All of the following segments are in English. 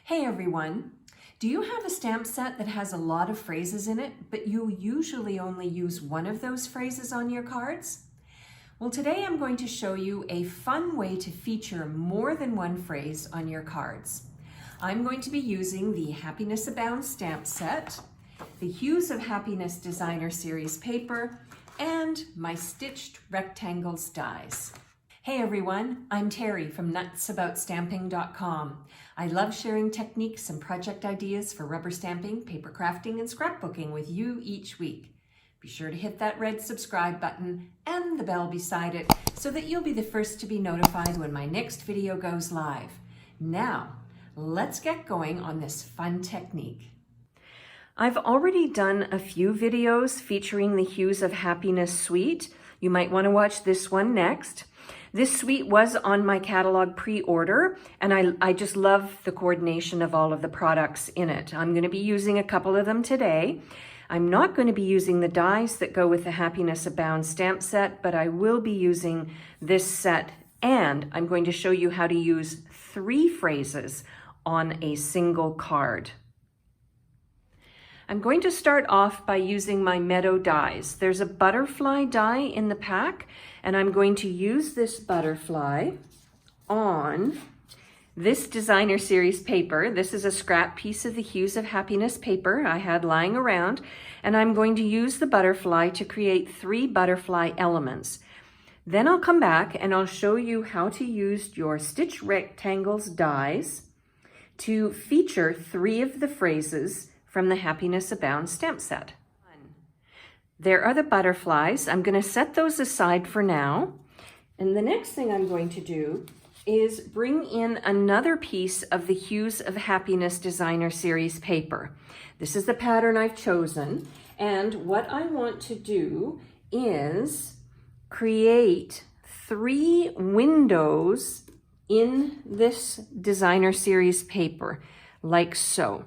Hey everyone! Do you have a stamp set that has a lot of phrases in it, but you usually only use one of those phrases on your cards? Well, today I'm going to show you a fun way to feature more than one phrase on your cards. I'm going to be using the Happiness Abounds stamp set, the Hues of Happiness Designer Series paper, and my stitched rectangles dies. Hey everyone, I'm Terri from nutsaboutsstamping.com. I love sharing techniques and project ideas for rubber stamping, paper crafting, and scrapbooking with you each week. Be sure to hit that red subscribe button and the bell beside it so that you'll be the first to be notified when my next video goes live. Now, let's get going on this fun technique. I've already done a few videos featuring the Hues of Happiness suite. You might want to watch this one next. This suite was on my catalog pre-order, and I just love the coordination of all of the products in it. I'm going to be using a couple of them today. I'm not going to be using the dies that go with the Happiness Abounds stamp set, but I will be using this set, and I'm going to show you how to use 3 phrases on a single card. I'm going to start off by using my Meadow dies. There's a butterfly die in the pack, and I'm going to use this butterfly on this designer series paper. This is a scrap piece of the Hues of Happiness paper I had lying around, and I'm going to use the butterfly to create 3 butterfly elements. Then I'll come back and I'll show you how to use your stitch rectangles dies to feature 3 of the phrases from the Happiness Abounds stamp set. There are the butterflies. I'm going to set those aside for now. And the next thing I'm going to do is bring in another piece of the Hues of Happiness Designer Series paper. This is the pattern I've chosen. And what I want to do is create 3 windows in this Designer Series paper, like so.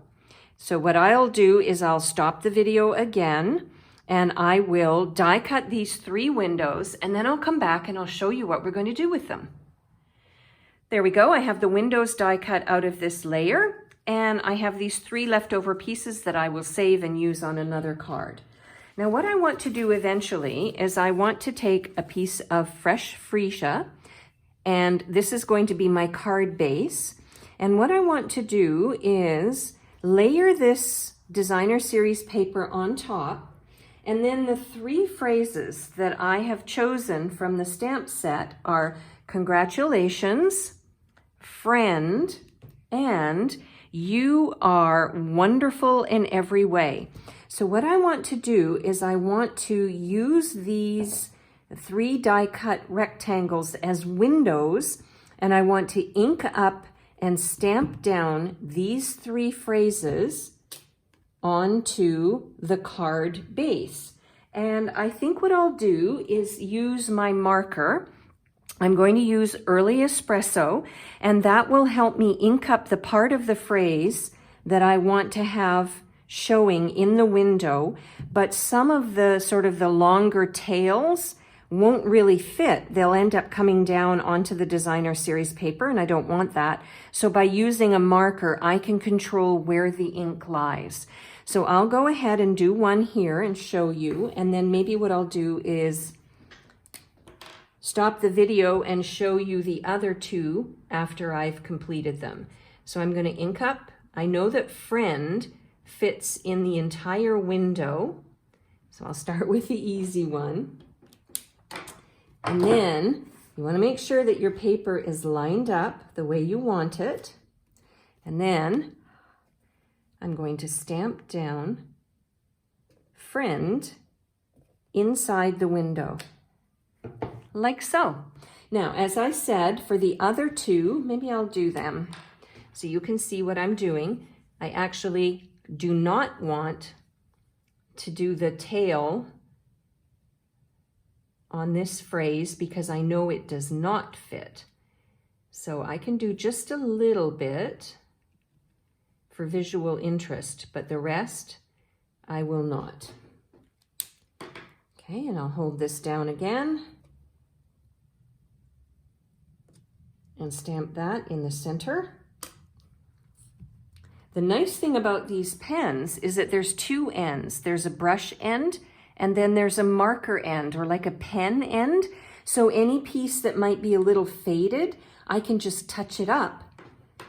So what I'll do is I'll stop the video again and I will die cut these 3 windows, and then I'll come back and I'll show you what we're going to do with them. There we go. I have the windows die cut out of this layer, and I have these 3 leftover pieces that I will save and use on another card. Now what I want to do eventually is I want to take a piece of fresh freesia, and this is going to be my card base. And what I want to do is layer this designer series paper on top, and then the 3 phrases that I have chosen from the stamp set are congratulations, friend, and you are wonderful in every way. So what I want to do is I want to use these 3 die cut rectangles as windows, and I want to ink up and stamp down these 3 phrases onto the card base. And I think what I'll do is use my marker. I'm going to use Early Espresso, and that will help me ink up the part of the phrase that I want to have showing in the window, but some of the sort of the longer tails won't really fit. They'll end up coming down onto the designer series paper, and I don't want that. So by using a marker, I can control where the ink lies. So I'll go ahead and do one here and show you, and then maybe what I'll do is stop the video and show you the other 2 after I've completed them. So I'm going to ink up. I know that friend fits in the entire window, so I'll start with the easy one. And then you want to make sure that your paper is lined up the way you want it. And then I'm going to stamp down friend inside the window, like so. Now, as I said, for the other 2, maybe I'll do them so you can see what I'm doing. I actually do not want to do the tail on this phrase because I know it does not fit. So I can do just a little bit for visual interest, but the rest I will not. Okay, and I'll hold this down again and stamp that in the center. The nice thing about these pens is that there's two ends. There's a brush end and then there's a marker end, or like a pen end. So any piece that might be a little faded, I can just touch it up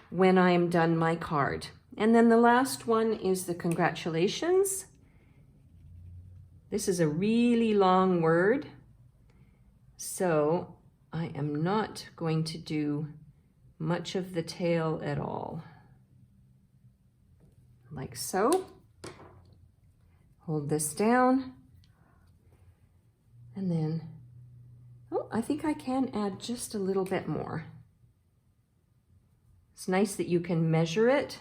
when I'm done my card. And then the last one is the congratulations. This is a really long word, so I am not going to do much of the tail at all. Like so. Hold this down. And then, oh, I think I can add just a little bit more. It's nice that you can measure it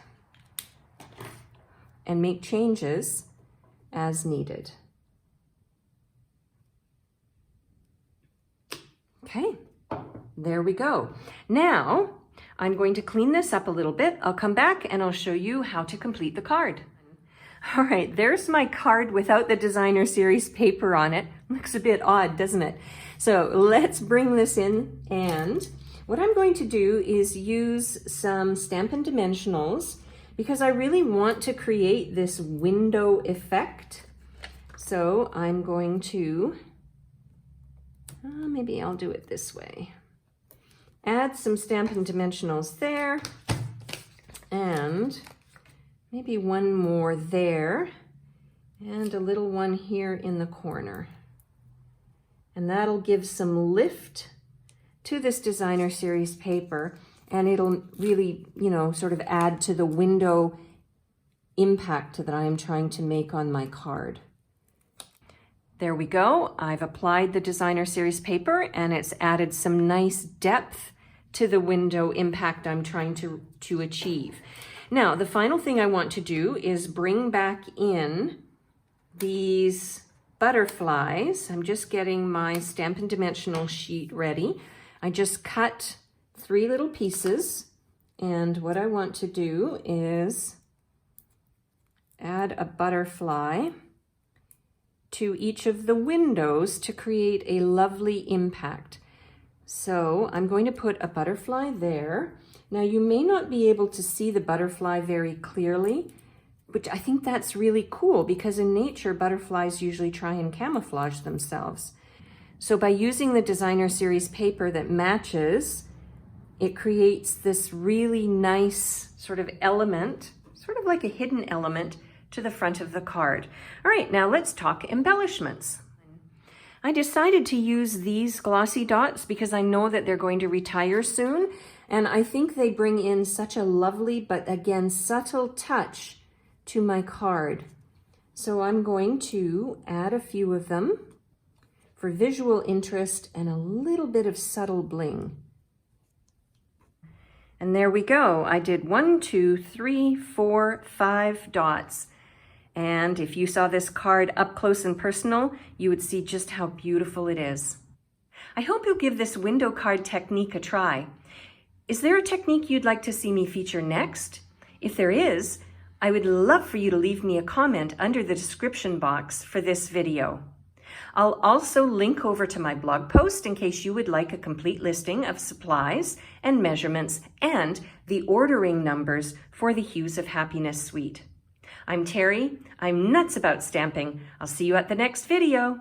and make changes as needed. Okay, there we go. Now, I'm going to clean this up a little bit. I'll come back and I'll show you how to complete the card. All right, there's my card without the designer series paper on it. Looks a bit odd, doesn't it? So let's bring this in, and what I'm going to do is use some Stampin' Dimensionals because I really want to create this window effect. So I'm going to, maybe I'll do it this way. Add some Stampin' Dimensionals there, and maybe one more there, and a little one here in the corner. And that'll give some lift to this designer series paper, and it'll really, you know, sort of add to the window impact that I am trying to make on my card. There we go. I've applied the designer series paper and it's added some nice depth to the window impact I'm trying to achieve. Now, the final thing I want to do is bring back in these butterflies. I'm just getting my Stampin' Dimensional sheet ready. I just cut 3 little pieces, and what I want to do is add a butterfly to each of the windows to create a lovely impact. So I'm going to put a butterfly there. Now you may not be able to see the butterfly very clearly, but I think that's really cool because in nature, butterflies usually try and camouflage themselves. So by using the designer series paper that matches, it creates this really nice sort of element, sort of like a hidden element to the front of the card. All right, now let's talk embellishments. I decided to use these glossy dots because I know that they're going to retire soon, and I think they bring in such a lovely, but again, subtle touch to my card. So I'm going to add a few of them for visual interest and a little bit of subtle bling. And there we go. I did 1, 2, 3, 4, 5 dots. And if you saw this card up close and personal, you would see just how beautiful it is. I hope you'll give this window card technique a try. Is there a technique you'd like to see me feature next? If there is, I would love for you to leave me a comment under the description box for this video. I'll also link over to my blog post in case you would like a complete listing of supplies and measurements and the ordering numbers for the Hues of Happiness suite. I'm Terri. I'm nuts about stamping. I'll see you at the next video.